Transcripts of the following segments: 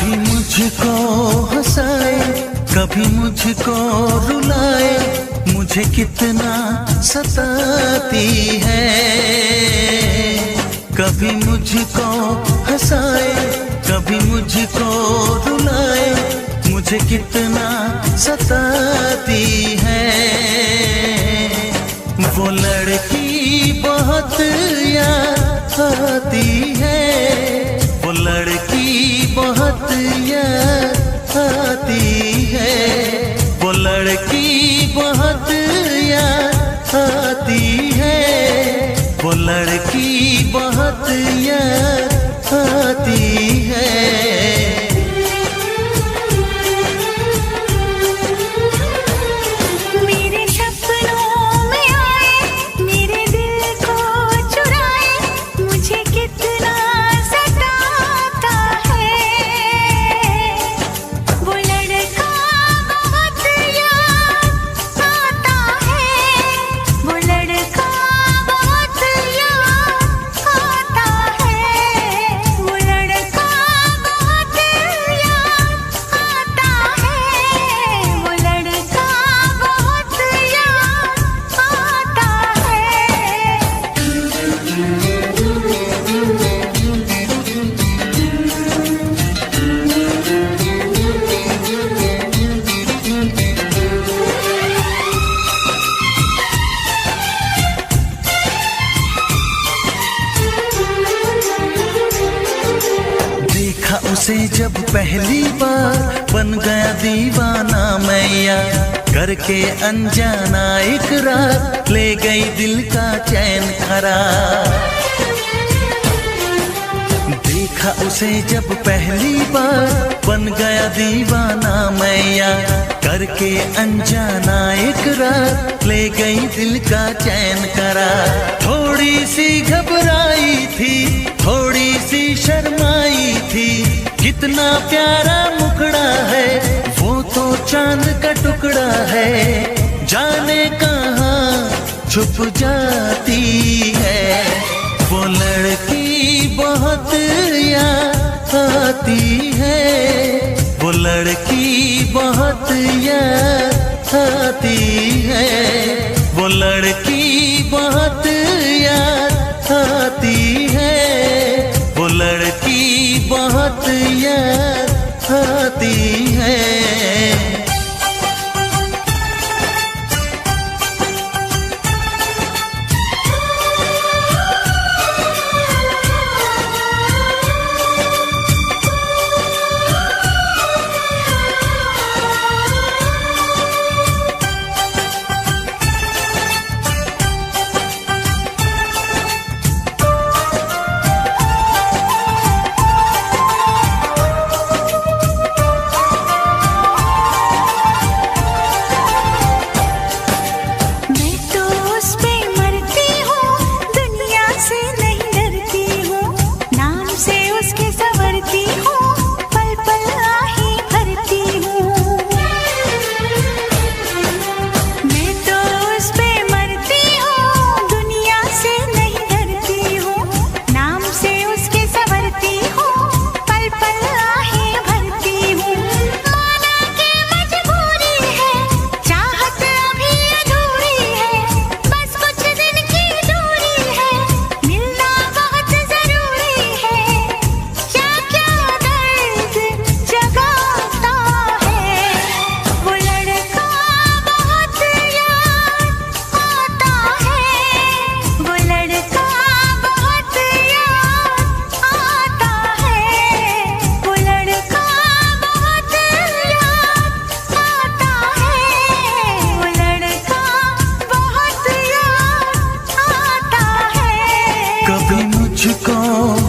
कभी मुझको हंसाए, कभी मुझको रुलाए, मुझे कितना सताती है। कभी मुझको हंसाए, कभी मुझको रुलाए, मुझे कितना सताती है। वो लड़की बहुत याद आती है, वो लड़की बहुत याद आती है, वो लड़की बहुत याद आती है, वो लड़की बहुत याद आती है। उसे जब पहली बार बन गया दीवाना मैया, करके अनजाना इकरार ले गई दिल का चैन करार। देखा उसे जब पहली बार बन गया दीवाना मैया, करके अनजाना इकरार ले गई दिल का चैन करार। थोड़ी सी घबराई थी, थोड़ी सी शर्माई थी, कितना प्यारा मुखड़ा है, वो तो चांद का टुकड़ा है, जाने कहाँ छुप जाती है। वो लड़की बहुत याद आती है, वो लड़की बहुत याद आती है, वो लड़की बहुत याद आती है, वो लड़की बहुत याद आती है।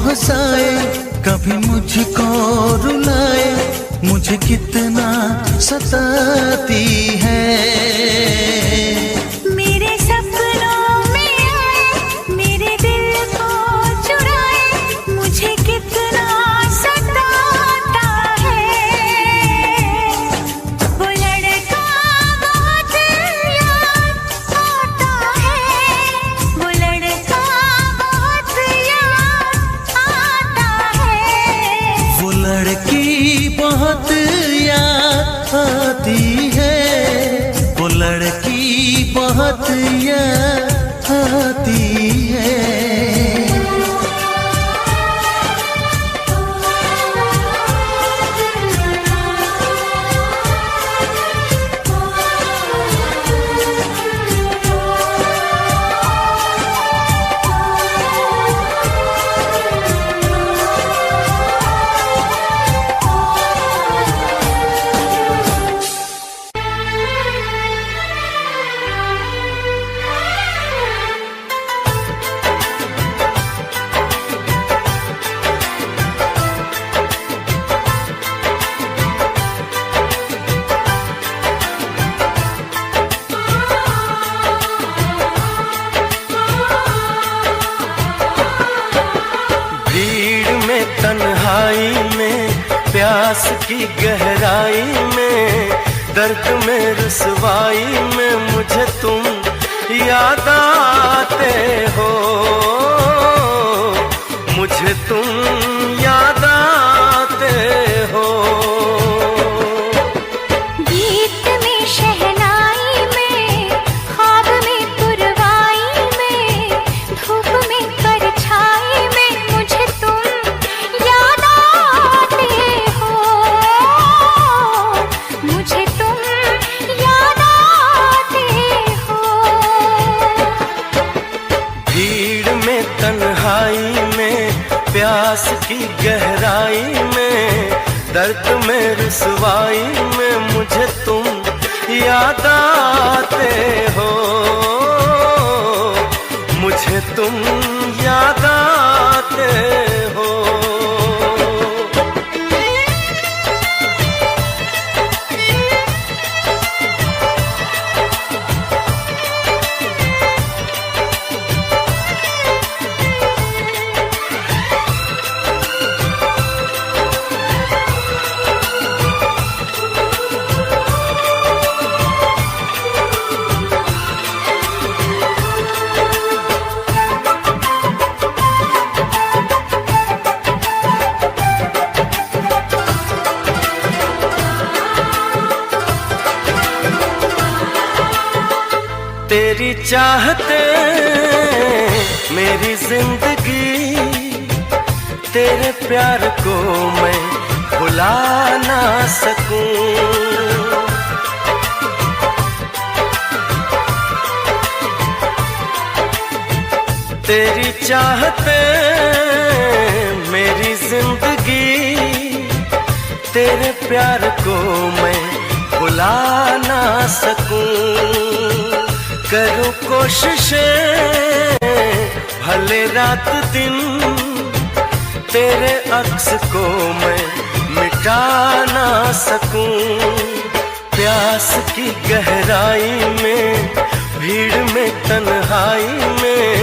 हंसाए, कभी मुझको रुलाए, मुझे कितना सताती है। मेरे सपनों में आए, मेरे दिल को चुराए, मुझे कितना सताता है। वो लड़का बहुत याद आता है, वो लड़का बहुत याद आता है। वो लड़की बहुत याद आती है। तन्हाई में, प्यास की गहराई में, दर्द में रुसवाई में मुझे तुम याद आते हो, मुझे तुम याद आते हो। गीत में शहनाई में, ख्वाब में पुरवाई में, धूप में परछाई में मुझे तुम याद आते हो, मुझे तुम याद आते हो। भीड़ में तन्हाई में, प्यास की गहराई में, दर्द में रुसवाई में मुझे तुम याद आते हो, मुझे तुम याद आते हो। तेरी चाहते मेरी जिंदगी, तेरे प्यार को मैं भुला ना सकूं। तेरी चाहते मेरी जिंदगी, तेरे प्यार को मैं भुला ना सकूं। करूं कोशिशें भले रात दिन, तेरे अक्स को मैं मिटा ना सकूं। प्यास की गहराई में, भीड़ में तन्हाई में,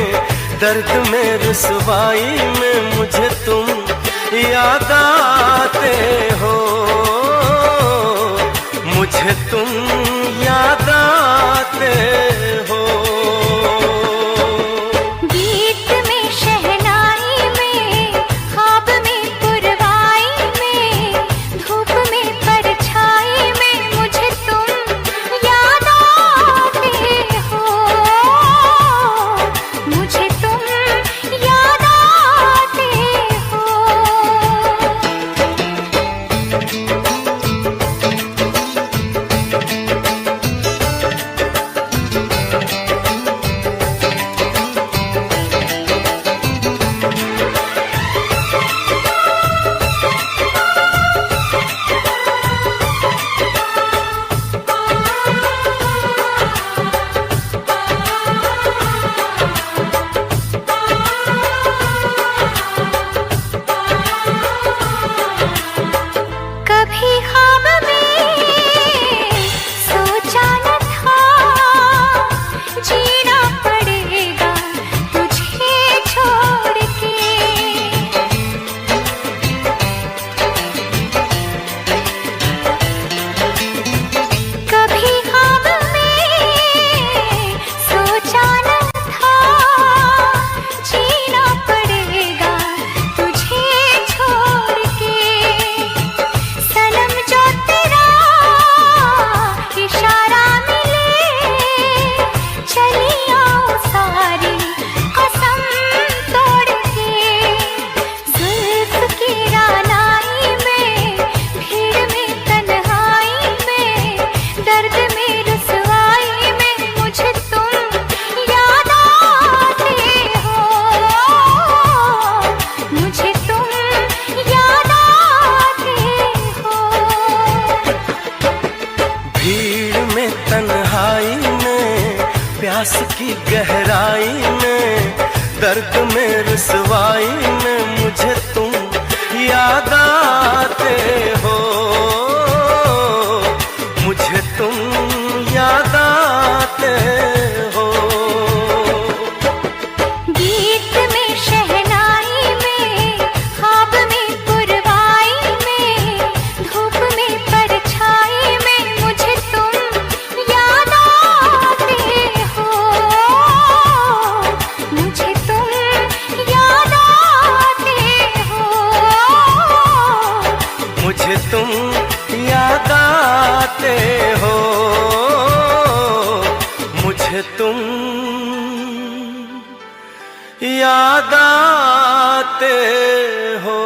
दर्द में रुसवाई में मुझे तुम याद आते हो, मुझे तुम याद आते हो। गीत में शहनाई में, ख्वाब में पुरवाई में, धूप में परछाई में मुझे तुम याद आते हो, मुझे तुम याद आते हो। कभी गहराई में, दर्द में, रुसवाई में मुझे तुम याद आते हो, मुझे तुम याद आते हो। गीत में, शहनाई में, ख्वाब में, पुरवाई में, धूप में, परछाई में मुझे तुम याद आते हो, मुझे तुम याद आते हो, मुझे तुम याद आते हो, मुझे तुम याद आते हो।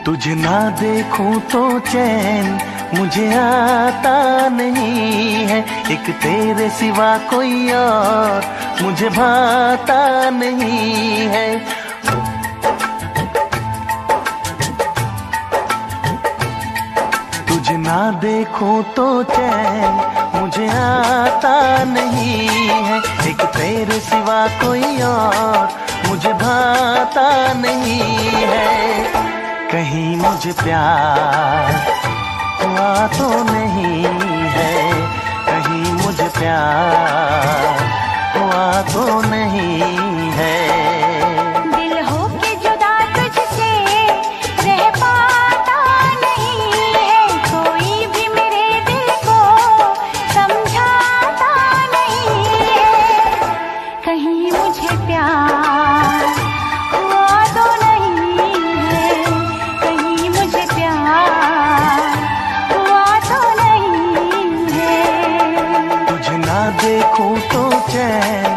तुझे ना देखूं तो चैन मुझे आता नहीं है, एक तेरे सिवा कोई और मुझे भाता नहीं है। तुझे ना देखूं तो चैन मुझे आता नहीं है, एक तेरे सिवा कोई और मुझे भाता नहीं है। कहीं मुझे प्यार हुआ तो नहीं है, कहीं मुझे प्यार हुआ तो नहीं है। दिल हो के जुदा तुझसे रह पाता नहीं है, कोई भी मेरे दिल को समझाता नहीं है। कहीं मुझे प्यार हुआ तो नहीं है, कहीं मुझे प्यार हुआ तो नहीं है। तुझे ना देखूं तो चैन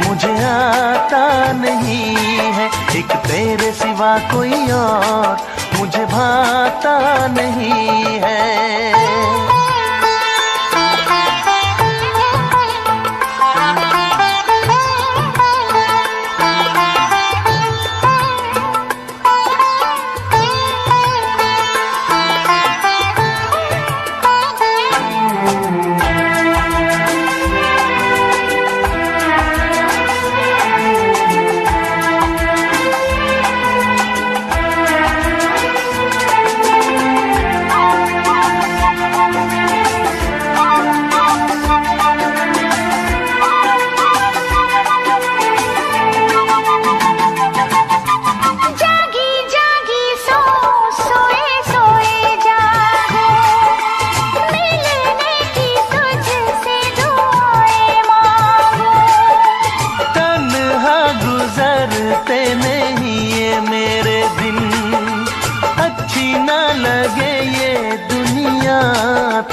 मुझे आता नहीं है, एक तेरे सिवा कोई और मुझे भाता नहीं है।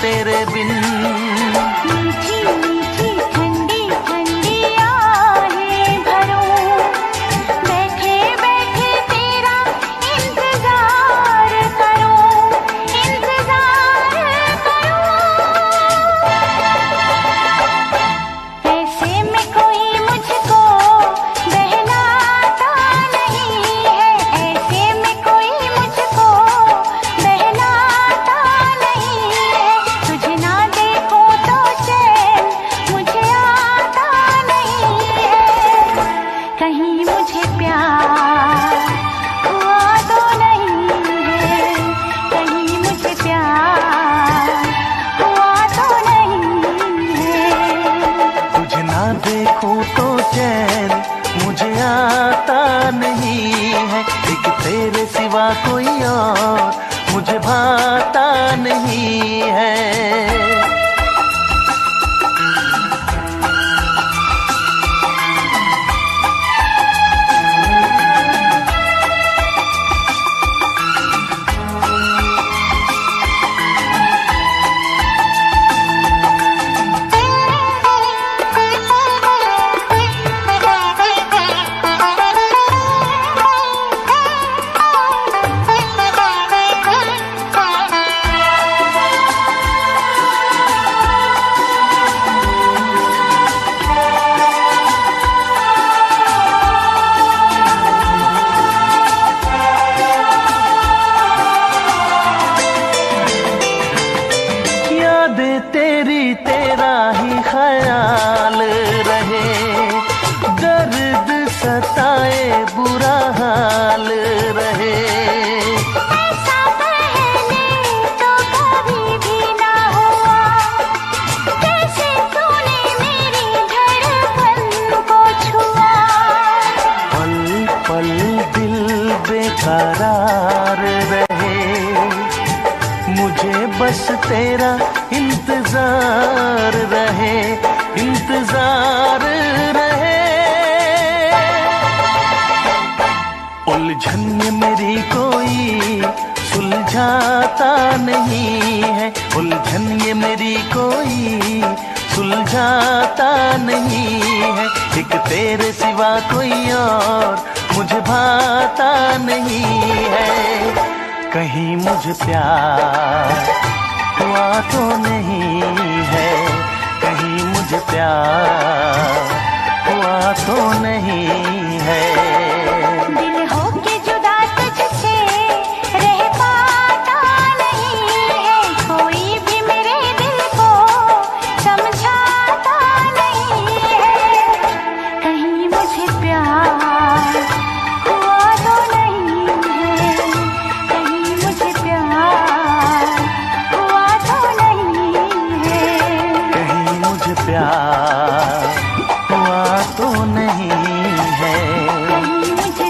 तेरे बिन मीठी मीठी ठंडी ठंडी आहें भरूं, बैठे बैठे तेरा इंतजार करूं, इंतजार करूं। ऐसे में कोई मुझको बहलाता नहीं है, ऐसे में कोई मुझको बहलाता नहीं है। तुझे ना सिवा कोई और मुझे भाता नहीं है। तेरी तेरा ही ख्याल रहे, दर्द सताए बुरा हाल रहे। ऐसा पहले तो कभी भी ना हुआ, कैसे तूने मेरी धड़कन को छुआ। पल पल दिल बेकरार रहे, मुझे बस तेरा इंतजार रहे, इंतजार रहे। उलझन ये मेरी कोई सुलझाता नहीं है, उलझन ये मेरी कोई सुलझाता नहीं है। एक तेरे सिवा कोई और मुझे भाता नहीं है। कहीं मुझे प्यार हुआ तो नहीं है, कहीं मुझे प्यार हुआ तो नहीं है। दिल होके जुदा तुझसे रह पाता नहीं है, कोई भी मेरे दिल को समझाता नहीं है। कहीं मुझे प्यार हुआ तो नहीं है, कहीं मुझे प्यार हुआ तो नहीं है। कहीं मुझे प्यार हुआ तो नहीं है, कहीं मुझे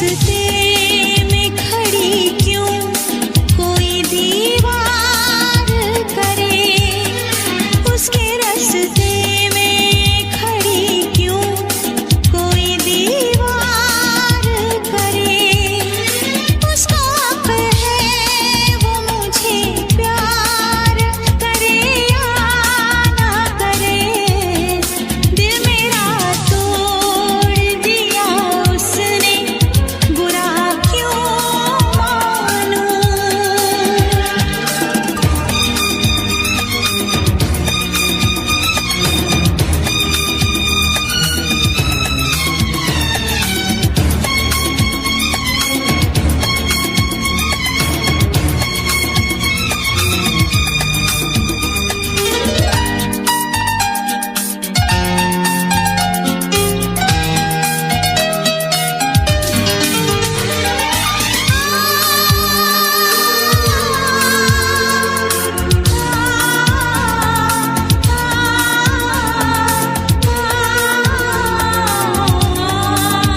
रास्ते में खड़ी क्यों कोई दीवार करे, उसके रास्ते में खड़ी क्यों कोई दीवार करे। उसका हक है वो मुझे प्यार करे या ना करे, दिल मेरा तोड़ दिया उसने, बुरा क्यों मानूं।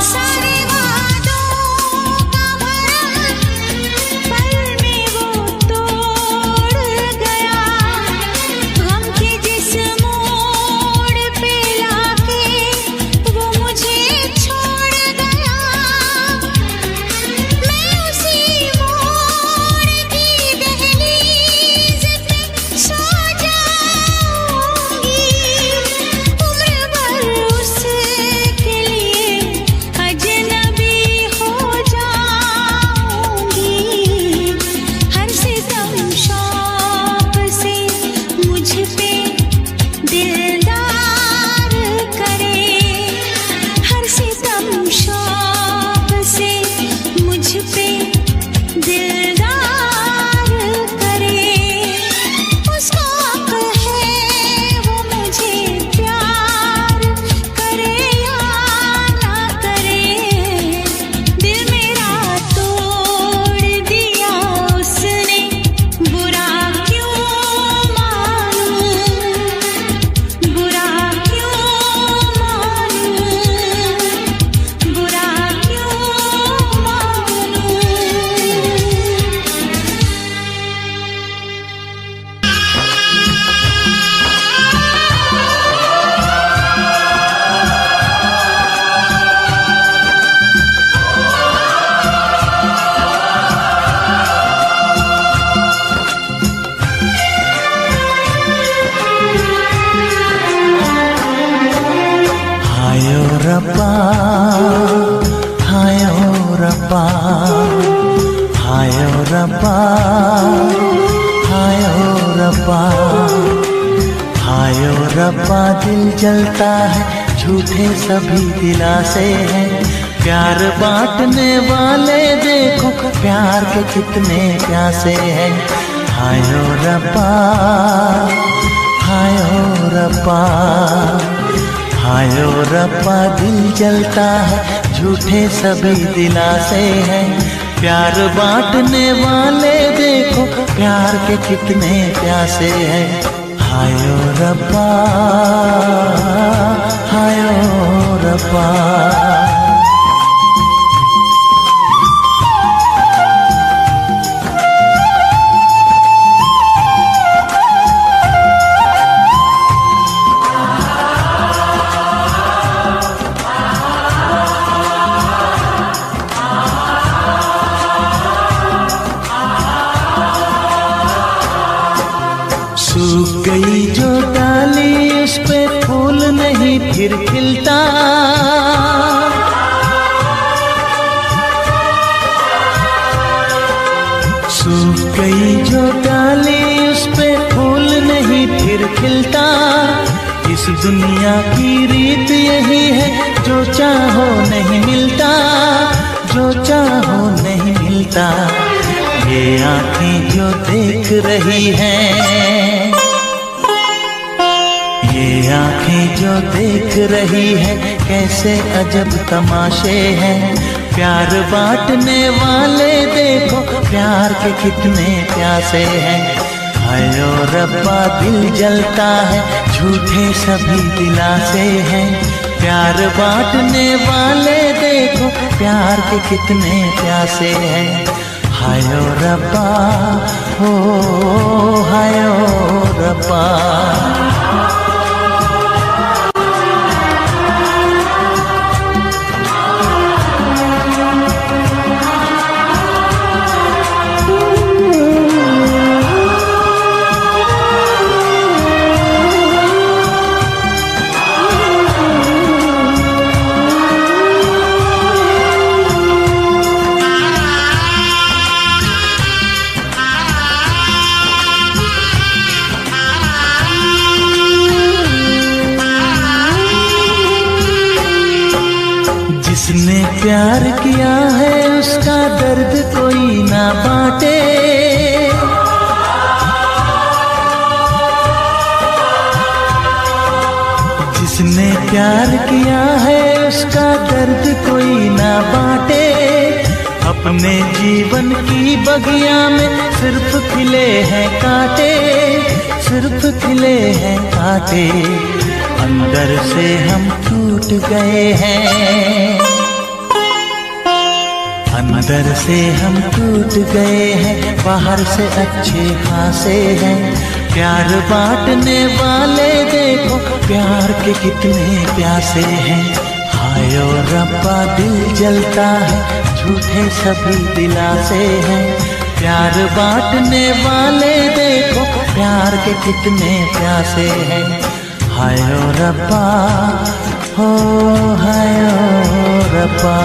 सारे वादों का भरम पल में वो तोड़ गया, गम के जिस मोड़ पे लाके वो मुझे छोड़ गया। मैं उसी मोड़ की दहलीज पे सो जाऊंगी, उम्र भर उसके लिए अजनबी हो जाऊंगी। हर सितम शौक से मुझ पे दिलदार करे, हर सितम शौक से मुझ पे दिलदार करे। उसका हक है वो मुझे प्यार करे या ना करे, दिल मेरा तोड़ दिया उसने, बुरा क्यों मानूं, बुरा क्यों मानूं, बुरा क्यों मानूं। हायो रब्बा, हायो रब्बा, हायो रब्बा, हायो रब्बा, हायो रब्बा। दिल जलता है, झूठे सभी दिलासे हैं, प्यार बांटने वाले देखो प्यार के कितने प्यासे हैं। हायो रब्बा, हायो रब्बा, हायो रब्बा। दिल जलता है, झूठे सभी दिलासे हैं, प्यार बांटने वाले देखो प्यार के कितने प्यासे हैं। हायो रब्बा, हायो रब्बा। सूख गई जो डाली उस पे फूल नहीं फिर खिलता, सूख गई जो डाली उस पे फूल नहीं फिर खिलता। इस दुनिया की रीत यही है, जो चाहो नहीं मिलता, जो चाहो नहीं मिलता। ये आँखें जो देख रही हैं, ये आँखें जो देख रही है, कैसे अजब तमाशे हैं। प्यार बांटने वाले देखो प्यार के कितने प्यासे हैं। हायो रब्बा दिल जलता है, झूठे सभी दिलासे हैं। प्यार बांटने वाले देखो प्यार के कितने प्यासे हैं। हाय ओ रब्बा, हो हाय ओ रब्बा। जिसने प्यार किया है उसका दर्द कोई ना बांटे। जिसने प्यार किया है उसका दर्द कोई ना बांटे। अपने जीवन की बगिया में सिर्फ खिले हैं कांटे, सिर्फ खिले हैं कांटे। अंदर से हम टूट गए हैं, अंदर से हम टूट गए हैं, बाहर से अच्छे खासे हैं। प्यार बांटने वाले देखो प्यार के कितने प्यासे हैं। हाय ओ रब्बा दिल जलता है, झूठे सभी दिलासे हैं। प्यार बांटने वाले देखो प्यार के कितने प्यासे हैं। हाय ओ रब्बा, हो हाय ओ रब्बा।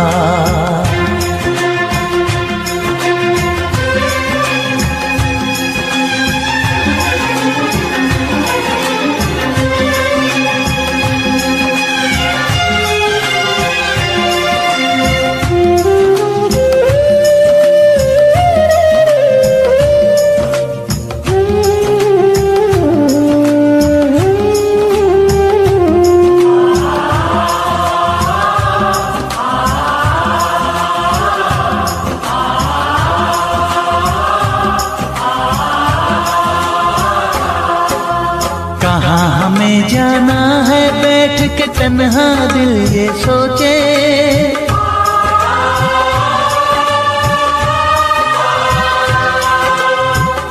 कहाँ हमें जाना है बैठ के तन्हा दिल ये सोचे।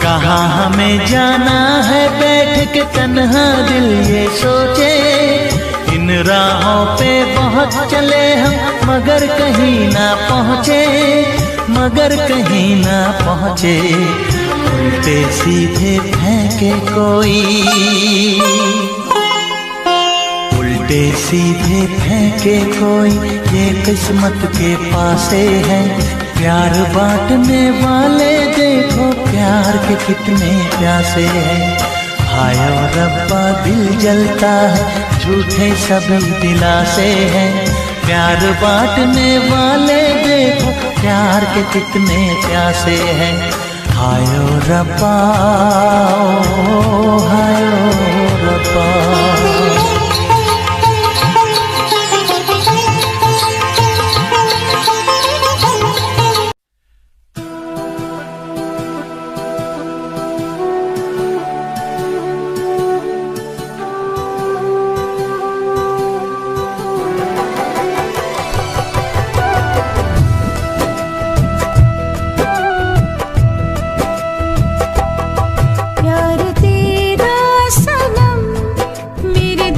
कहाँ हमें जाना है बैठ के तन्हा दिल ये सोचे। इन राहों पे बहुत चले हम मगर कहीं ना पहुँचे, मगर कहीं ना पहुँचे। उल्टे सीधे फेंके कोई, उल्टे सीधे फेंके कोई, ये किस्मत के पासे है। प्यार बांटने वाले देखो प्यार के कितने प्यासे हैं। हाय ओ रब्बा दिल जलता है, झूठे सभी दिलासे हैं। प्यार बांटने वाले देखो प्यार के कितने प्यासे हैं। हाय ओ रब्बा, ओ हाय ओ रब्बा। प्यार तेरा सनम मेरे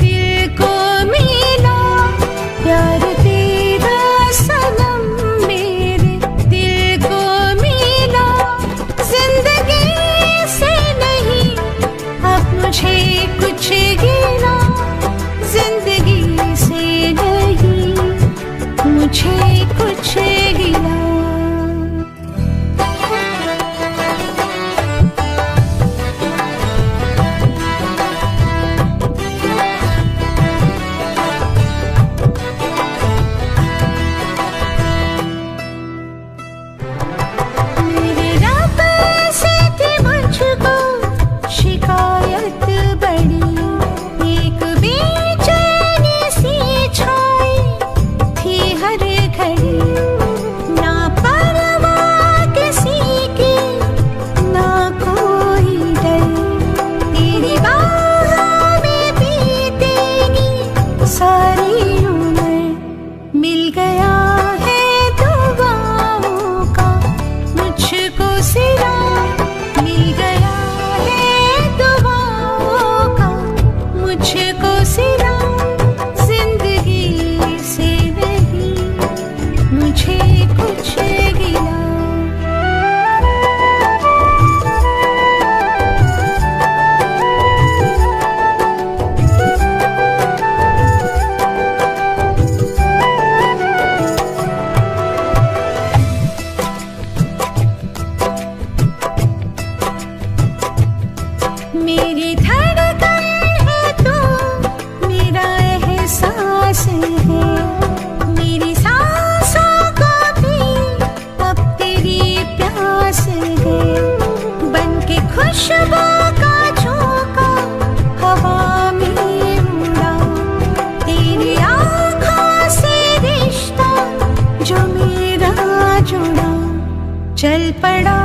चल पड़ा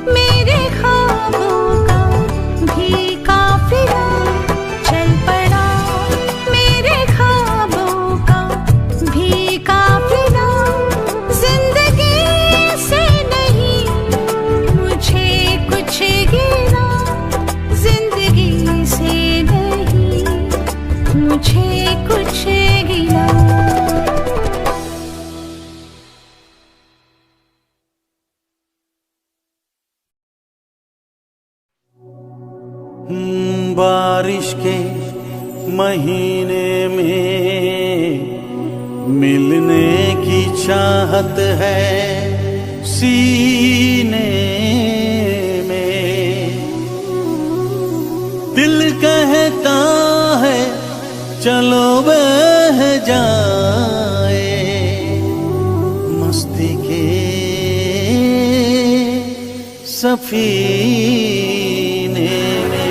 मेरे ख्वाबों का भी काफिला, चल पड़ा मेरे ख्वाबों का भी काफिला। जिंदगी से नहीं मुझे कुछ गिला, जिंदगी से नहीं मुझे कुछ गिला। बारिश के महीने में मिलने की चाहत है सीने में, दिल कहता है चलो बह जाए मस्ती के सफीने में।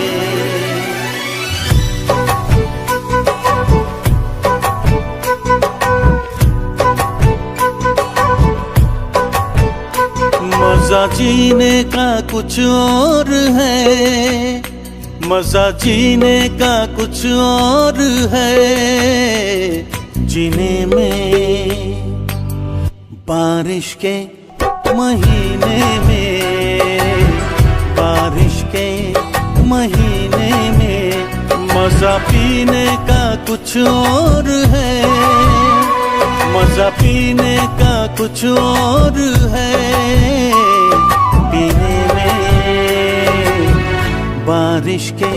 मजा जीने का कुछ और है, मजा जीने का कुछ और है, जीने में बारिश के महीने में, बारिश के महीने में मजा पीने का कुछ और है, मजा पीने का कुछ और है, पीने में बारिश के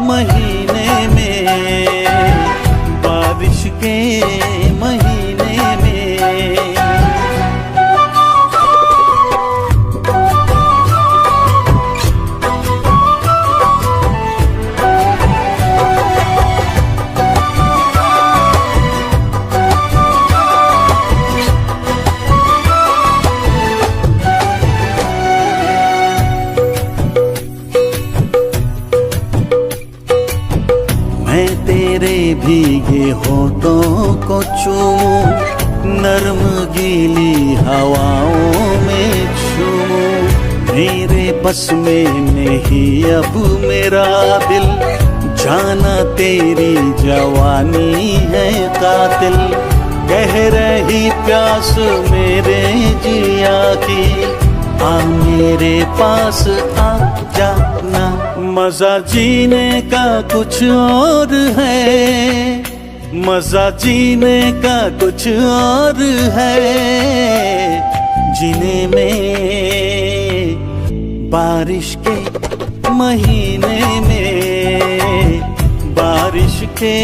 महीने में, बारिश के महीने में। भीगे होठों को चूमूं, नर्म गीली हवाओं में झूमूं, मेरे बस में नहीं अब मेरा दिल, जाना तेरी जवानी है कातिल, कह रही प्यास मेरे जिया की, आ मेरे पास आ जाना। मजा जीने का कुछ और है, मजा जीने का कुछ और है, जीने में बारिश के महीने में, बारिश के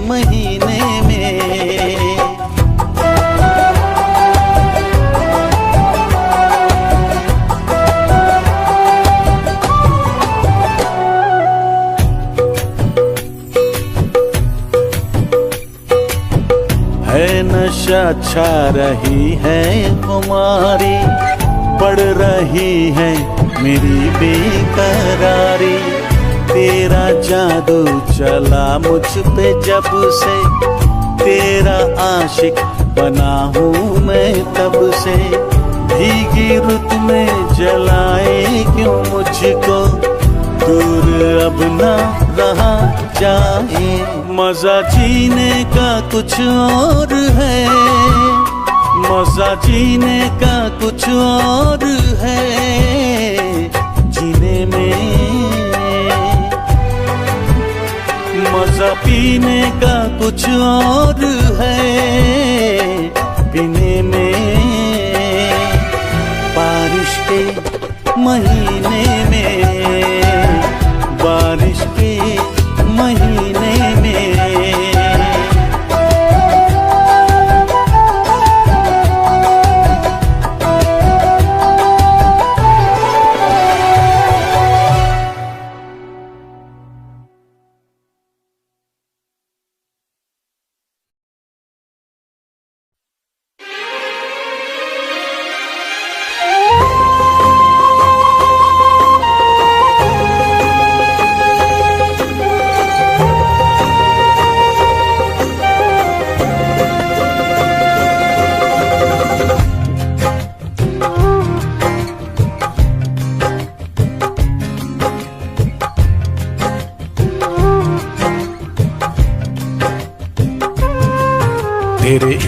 महीने में। नशा छा रही है खुमारी, बढ़ रही है मेरी बेकरारी, तेरा जादू चला मुझ पे जब से, तेरा आशिक बना हूँ मैं तब से, भीगी रुत में जलाए क्यों मुझको, दूर अब ना रहा जाए। मजा जीने का कुछ और है, मजा जीने का कुछ और है, जीने में मजा पीने का कुछ और है, पीने में बारिश के महीने में, बारिश के महीने में।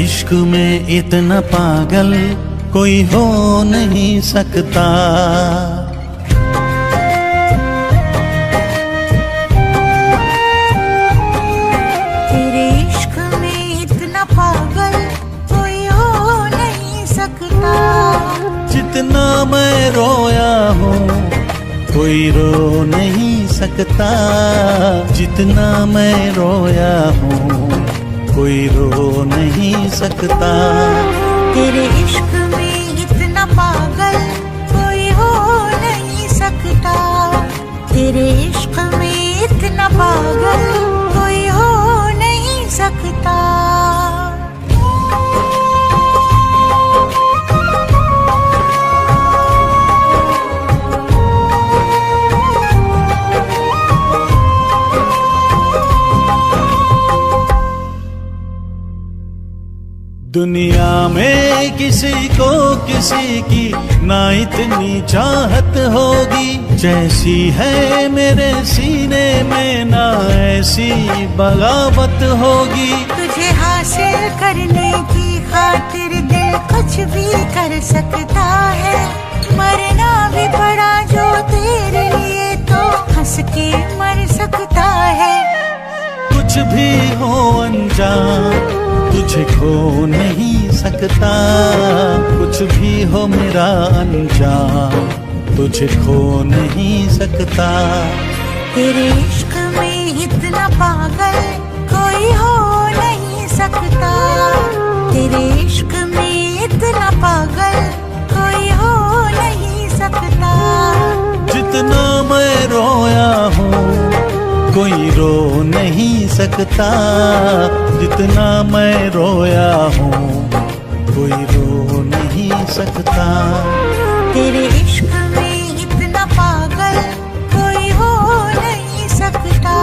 इश्क में इतना पागल कोई हो नहीं सकता। तेरे इश्क में इतना पागल कोई हो नहीं सकता। जितना मैं रोया हूँ कोई रो नहीं सकता। जितना मैं रोया हूँ कोई रो नहीं सकता। तेरे इश्क में इतना पागल कोई हो नहीं सकता। तेरे इश्क में इतना पागल कोई हो नहीं सकता। दुनिया में किसी को किसी की ना इतनी चाहत होगी जैसी है मेरे सीने में, ना ऐसी बगावत होगी। तुझे हासिल करने की खातिर दिल कुछ भी कर सकता है। मरना भी पड़ा जो तेरे लिए तो हंस के मर सकता है। कुछ भी हो अनजान तुझे खो नहीं सकता। कुछ भी हो मेरा अनजान तुझे खो नहीं सकता। तेरे इश्क में इतना पागल कोई हो नहीं सकता। तेरे इश्क में इतना पागल कोई हो नहीं सकता। जितना मैं रोया हूँ कोई रो नहीं सकता। जितना मैं रोया हूँ कोई रो नहीं सकता। तेरे इश्क में इतना पागल कोई हो नहीं सकता।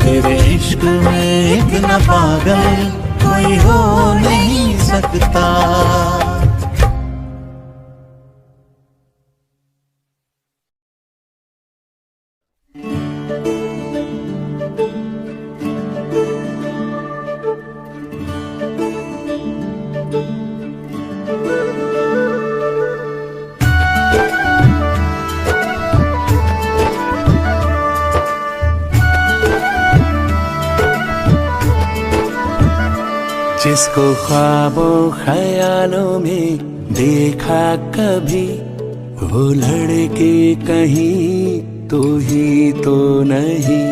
तेरे इश्क में इतना पागल कोई हो नहीं सकता। जिसको ख्वाबों ख्यालों में देखा कभी, वो लड़के कहीं तो ही तो नहीं।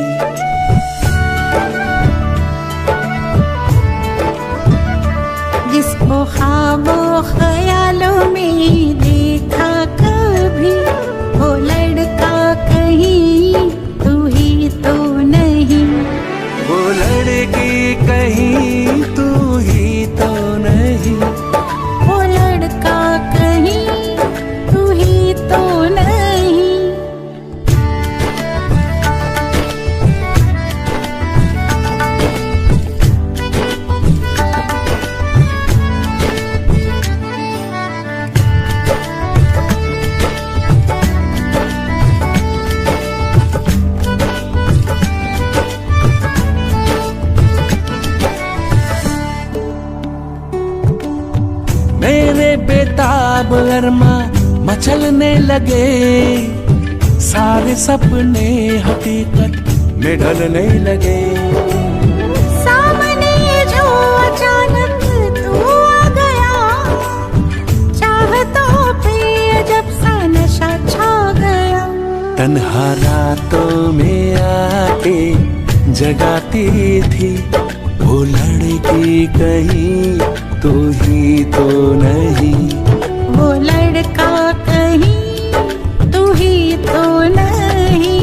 जिसको ख्वाबों ख्यालों में देखा कभी, वो लड़का कहीं तू ही तो नहीं। वो लड़की कहीं तू ही तो नहीं। वो लड़का कहीं तू ही तो नहीं। मेरे बेताब अरमा मचलने लगे, सारे सपने हकीकत में ढलने लगे। सामने जो अचानक तू आ गया, चाहतों पे जब सा नशा छा गया। तन्हा रातों में आके जगाती थी, वो लड़की कहीं तू ही तो नहीं। वो लड़का कहीं तू ही तो नहीं।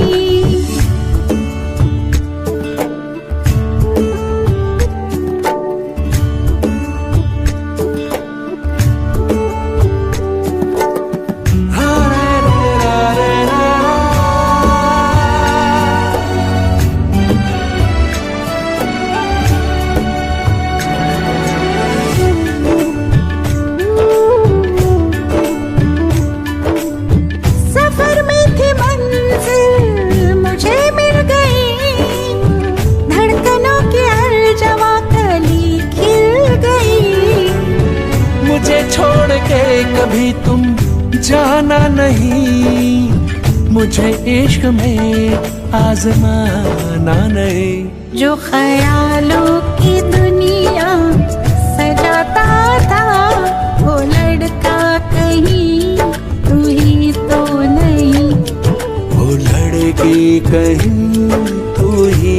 तुम जाना नहीं, मुझे इश्क में आजमाना नहीं। जो ख्यालों की दुनिया सजाता था, वो लड़का कहीं तू ही तो नहीं। वो लड़की कहीं तू ही